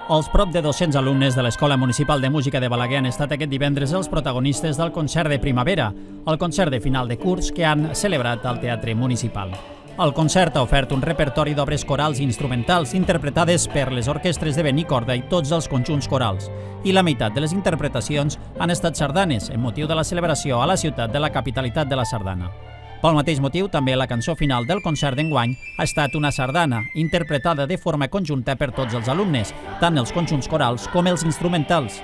Els prop de 200 alumnes de l'Escola Municipal de Música de Balaguer han estat aquest divendres els protagonistes del concert de primavera, el concert de final de curs que han celebrat al Teatre Municipal. El concert ha ofert un repertori d'obres corals i instrumentals interpretades per les orquestres de vent i corda i tots els conjunts corals, i la meitat de les interpretacions han estat sardanes, en motiu de la celebració a la ciutat de la capitalitat de la sardana. Pel mateix motiu, també la cançó final del concert d'enguany ha estat una sardana, interpretada de forma conjunta per tots els alumnes, tant els conjunts corals com els instrumentals.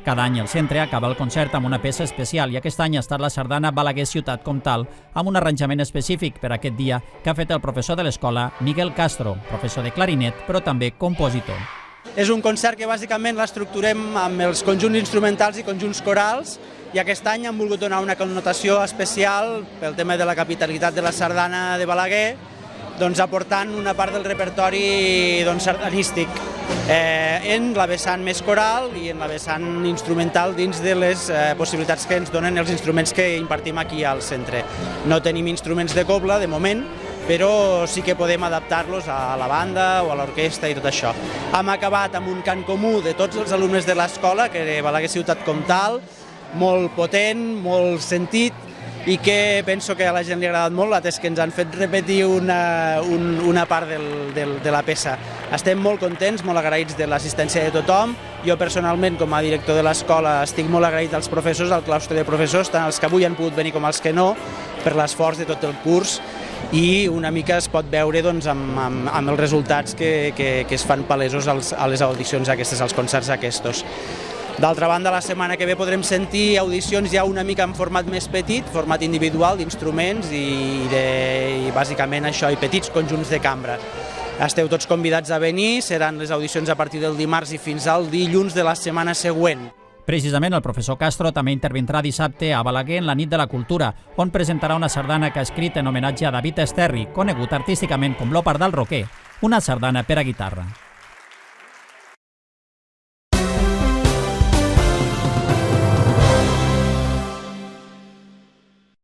Cada any el centre acaba el concert amb una peça especial i aquest any ha estat la sardana Balaguer Ciutat Comtal, amb un arranjament específic per aquest dia que ha fet el professor de l'escola, Miguel Castro, professor de clarinet, però també compositor. És un concert que bàsicament l'estructurem amb els conjunts instrumentals i conjunts corals, i aquest any hem volgut donar una connotació especial pel tema de la capitalitat de la sardana de Balaguer, aportant una part del repertori sardanístic en la vessant més coral i en la vessant instrumental dins de les possibilitats que ens donen els instruments que impartim aquí al centre. No tenim instruments de cobla, de moment, però sí que podem adaptar-los a la banda o a l'orquestra i tot això. Hem acabat amb un cant comú de tots els alumnes de l'escola, que era Balaguer Ciutat Comtal, molt potent, molt sentit, i que penso que a la gent li ha agradat molt, atès que ens han fet repetir una part de la peça. Estem molt contents, molt agraïts de l'assistència de tothom. Jo personalment, com a director de l'escola, estic molt agraït als professors, al claustre de professors, tant els que avui han pogut venir com els que no, per l'esforç de tot el curs, i una mica es pot veure amb els resultats que es fan palesos a les audicions aquestes, als concerts aquests. D'altra banda, la setmana que ve podrem sentir audicions ja una mica en format més petit, format individual d'instruments i bàsicament això, i petits conjunts de cambra. Esteu tots convidats a venir, seran les audicions a partir del dimarts i fins al dilluns de la setmana següent. Precisament el professor Castro també intervindrà dissabte a Balaguer en la nit de la cultura, on presentarà una sardana que ha escrit en homenatge a David Esterri, conegut artísticament com l'Òpar del Roquer, una sardana per a guitarra.